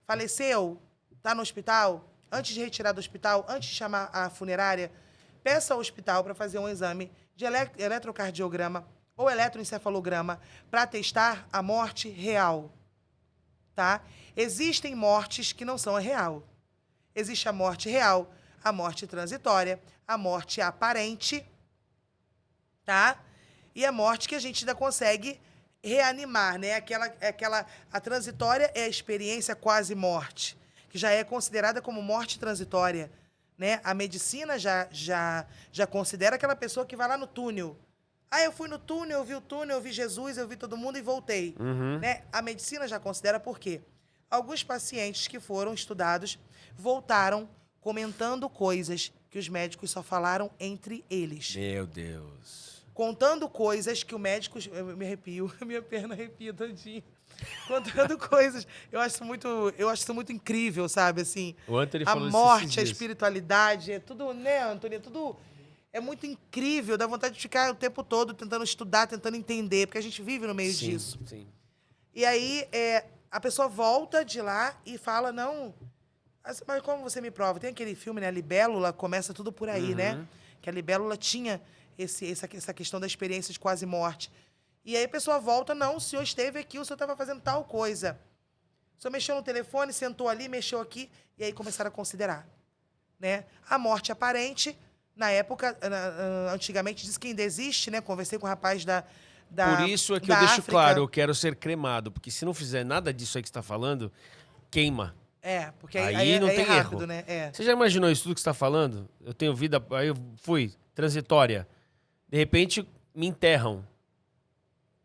faleceu, está no hospital, antes de retirar do hospital, antes de chamar a funerária, peça ao hospital para fazer um exame de eletrocardiograma ou eletroencefalograma para testar a morte real, tá? Existem mortes que não são a real. Existe a morte real, a morte transitória, a morte aparente, tá? E a morte que a gente ainda consegue reanimar, né? A transitória é a experiência quase morte, que já é considerada como morte transitória, né? A medicina já considera aquela pessoa que vai lá no túnel. Ah, eu fui no túnel, eu vi o túnel, eu vi Jesus, eu vi todo mundo e voltei. Né? A medicina já considera por quê? Alguns pacientes que foram estudados voltaram comentando coisas que os médicos só falaram entre eles. Meu Deus. Contando coisas que o médico... Eu me arrepio, minha perna arrepia todinha. Contando coisas... Eu acho isso muito incrível, sabe? Assim, O Anthony a falou isso morte, esses a dias. espiritualidade, é tudo, né, Antônio? É tudo... É muito incrível, dá vontade de ficar o tempo todo tentando estudar, tentando entender, porque a gente vive no meio disso. Sim. E aí, a pessoa volta de lá e fala, não... Mas como você me prova? Tem aquele filme, né? A Libélula, começa tudo por aí, né? Que a Libélula tinha essa questão da experiência de quase morte. E aí a pessoa volta, não, o senhor esteve aqui, o senhor estava fazendo tal coisa. O senhor mexeu no telefone, sentou ali, mexeu aqui, e aí começaram a considerar. Né? A morte aparente, na época, antigamente, diz que ainda existe, né? Conversei com o rapaz da Por isso é que eu da deixo África. claro, eu quero ser cremado, porque se não fizer nada disso aí que você está falando, queima. Porque Aí não tem rápido, erro. né? Você já imaginou isso tudo que você está falando? Eu tenho vida, aí eu fui, transitória. De repente, me enterram.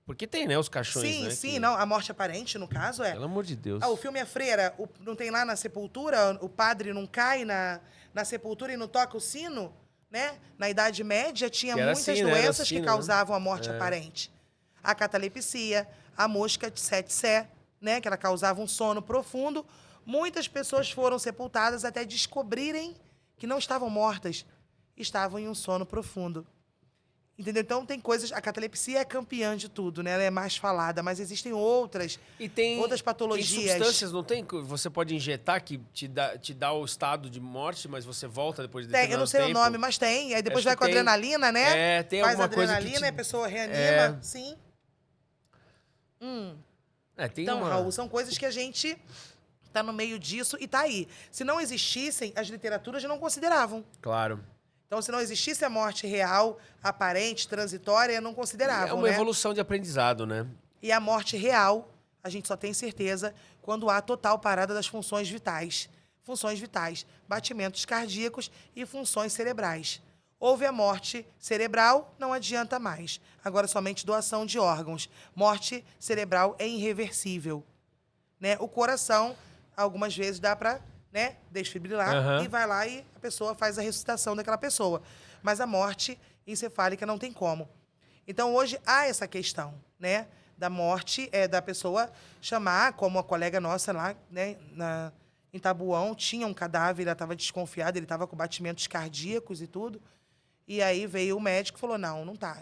Porque tem, né, os caixões, né? Sim, não, a morte aparente, no caso, é... Pelo amor de Deus. O filme A Freira, não tem lá na sepultura, o padre não cai na sepultura e não toca o sino, né? Na Idade Média tinha muitas assim, né? Era doenças assim, que né? causavam a morte aparente. A catalepsia, a mosca de Tsetse, né? Que ela causava um sono profundo. Muitas pessoas foram sepultadas até descobrirem que não estavam mortas, estavam em um sono profundo. Entendeu? Então tem coisas... A catalepsia é campeã de tudo, né? Ela é mais falada, mas existem outras patologias. Tem substâncias, não tem? Que você pode injetar que te dá o estado de morte, mas você volta depois de determinado tempo? Eu não sei o nome, mas tem. Aí depois Acho vai que com tem. adrenalina, né? Tem faz alguma coisa que adrenalina, te... a pessoa reanima. Sim. tem Então, uma... Raul, são coisas que a gente tá no meio disso e tá aí. Se não existissem, as literaturas não consideravam. Claro. Então, se não existisse a morte real, aparente, transitória, não consideravam, É uma né? evolução de aprendizado, né? E a morte real, a gente só tem certeza quando há total parada das funções vitais. Funções vitais, batimentos cardíacos e funções cerebrais. Houve a morte cerebral, não adianta mais. Agora, somente doação de órgãos. Morte cerebral é irreversível. Né? O coração, algumas vezes, dá para, né, desfibrilar e vai lá e a pessoa faz a ressuscitação daquela pessoa. Mas a morte encefálica não tem como. Então, hoje, há essa questão, né, da morte, da pessoa chamar, como a colega nossa lá, né, em Tabuão, tinha um cadáver, ela estava desconfiada, ele estava com batimentos cardíacos e tudo. E aí veio o médico e falou, não tá.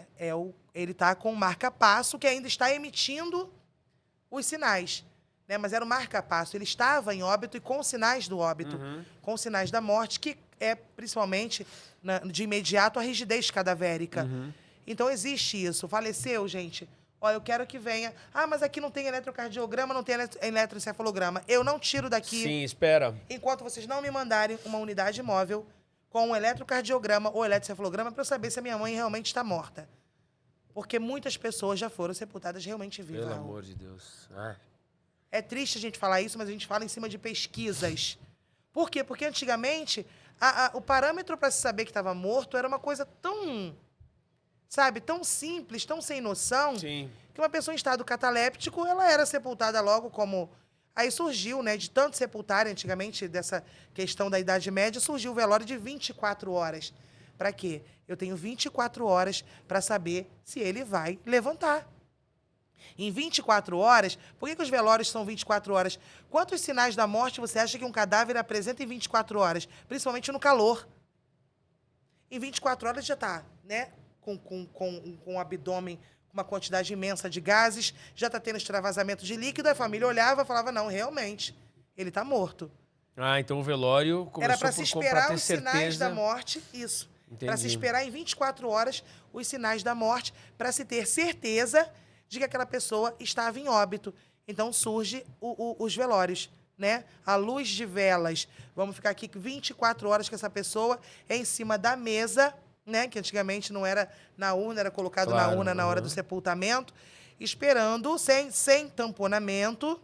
Ele está com marca-passo que ainda está emitindo os sinais. Né? Mas era o marca-passo. Ele estava em óbito e com sinais do óbito, com sinais da morte, que é principalmente, de imediato, a rigidez cadavérica. Então, existe isso. Faleceu, gente. Eu quero que venha. Mas aqui não tem eletrocardiograma, não tem eletroencefalograma. Eu não tiro daqui. Sim, espera. Enquanto vocês não me mandarem uma unidade móvel com um eletrocardiograma ou eletroencefalograma para eu saber se a minha mãe realmente está morta. Porque muitas pessoas já foram sepultadas realmente vivas. Pelo amor de Deus. É triste a gente falar isso, mas a gente fala em cima de pesquisas. Por quê? Porque antigamente o parâmetro para se saber que estava morto era uma coisa tão, sabe, tão simples, tão sem noção, Sim. que uma pessoa em estado cataléptico, ela era sepultada logo como... Aí surgiu, né, de tanto sepultar antigamente, dessa questão da Idade Média, surgiu o velório de 24 horas. Para quê? Eu tenho 24 horas para saber se ele vai levantar. Em 24 horas, por que os velórios são 24 horas? Quantos sinais da morte você acha que um cadáver apresenta em 24 horas? Principalmente no calor. Em 24 horas já está, né, com o abdômen, uma quantidade imensa de gases, já está tendo extravasamento de líquido, a família olhava e falava, não, realmente, Ele tá morto. Ah, então o velório começou Era para se esperar ter os sinais certeza. da morte, isso. Para se Entendi. esperar em 24 horas os sinais da morte, para se ter certeza de que aquela pessoa estava em óbito. Então surge os velórios, né? A luz de velas. Vamos ficar aqui 24 horas com essa pessoa em cima da mesa, né? Que antigamente não era na urna, era colocado na Claro, urna na hora do sepultamento, esperando, sem tamponamento,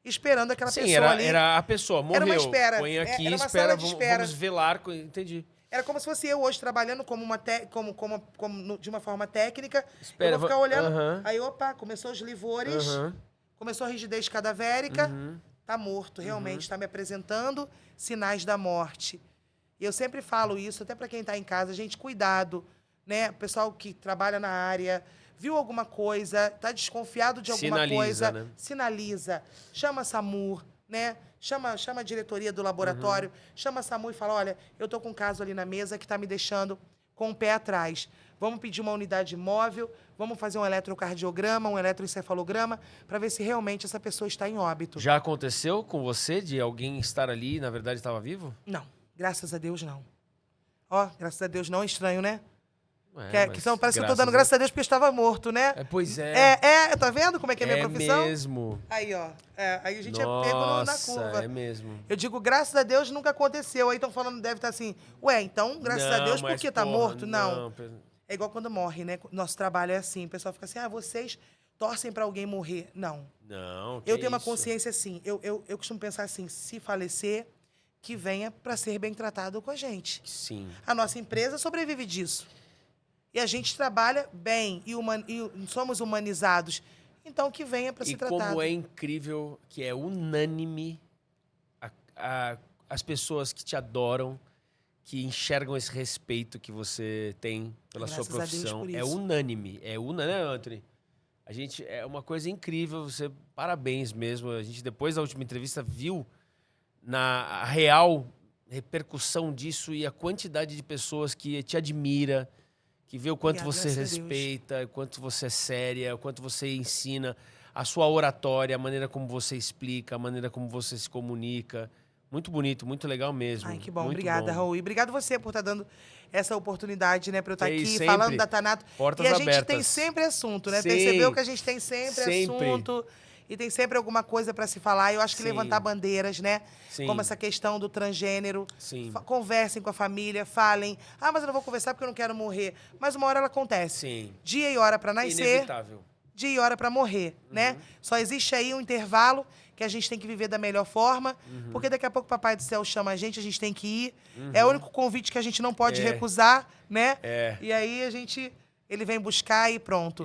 esperando aquela Sim, pessoa ali. era a pessoa, morreu. Era uma espera. Põe aqui, Era uma espera, sala de espera. vamos velar. Entendi. Era como se fosse eu hoje trabalhando de uma forma técnica. Espera, eu vou ficar olhando. aham. Aí, opa, começou os livores, Aham. começou a rigidez cadavérica. Uhum. Tá morto, realmente. Está me apresentando sinais da morte. E eu sempre falo isso, até para quem está em casa, gente, cuidado, né? O pessoal que trabalha na área, viu alguma coisa, tá desconfiado de alguma Sinaliza, coisa, né? sinaliza. Chama a SAMU, né? Chama a diretoria do laboratório, chama a SAMU e fala, olha, eu tô com um caso ali na mesa que está me deixando com o pé atrás. Vamos pedir uma unidade móvel, vamos fazer um eletrocardiograma, um eletroencefalograma, para ver se realmente essa pessoa está em óbito. Já aconteceu com você de alguém estar ali e, na verdade, estava vivo? Não, graças a Deus não. Ó, graças a Deus não, é estranho, né? Ué, Parece que eu tô dando graças a Deus porque eu estava morto, né? Pois é. Tá vendo como é que é a minha profissão? É mesmo. Aí, ó. Aí a gente é pego na Nossa, curva. é mesmo. Eu digo, graças a Deus nunca aconteceu. Aí estão falando, deve estar assim, ué, então, graças a Deus, mas, porque tá porra, morto? Não. Pedro. É igual quando morre, né? Nosso trabalho é assim. O pessoal fica assim, vocês torcem pra alguém morrer. Não. Não, que Eu tenho uma isso? consciência assim. Eu costumo pensar assim, se falecer, que venha pra ser bem tratado com a gente. Sim. A nossa empresa sobrevive disso. E a gente trabalha bem e somos humanizados. Então, que venha para ser tratado. E como é incrível que é unânime as pessoas que te adoram, que enxergam esse respeito que você tem pela sua Graças a Deus profissão. por É isso. unânime. né, Anthony? A gente, é uma coisa incrível. Você, parabéns mesmo. A gente, depois da última entrevista, viu a real repercussão disso e a quantidade de pessoas que te admira, que vê o quanto Obrigada, você graças a Deus. respeita, o quanto você é séria, o quanto você ensina, a sua oratória, a maneira como você explica, a maneira como você se comunica. Muito bonito, muito legal mesmo. Ai, que bom. Muito Obrigada, bom. Raul. E obrigado você por estar dando essa oportunidade, né, para eu estar Que aqui isso, falando sempre. da Tanato. Portas E a gente abertas. tem sempre assunto, né? Sim. Percebeu que a gente tem sempre Sempre. assunto e tem sempre alguma coisa para se falar. Eu acho que Sim. levantar bandeiras, né? Sim. Como essa questão do transgênero. Sim. Conversem com a família, falem. Mas eu não vou conversar porque eu não quero morrer. Mas uma hora ela acontece. Sim. Dia e hora para nascer. Inevitável. Dia e hora para morrer, né? Só existe aí um intervalo que a gente tem que viver da melhor forma, porque daqui a pouco o Papai do Céu chama a gente tem que ir. É o único convite que a gente não pode recusar, né? É. E aí ele vem buscar e pronto.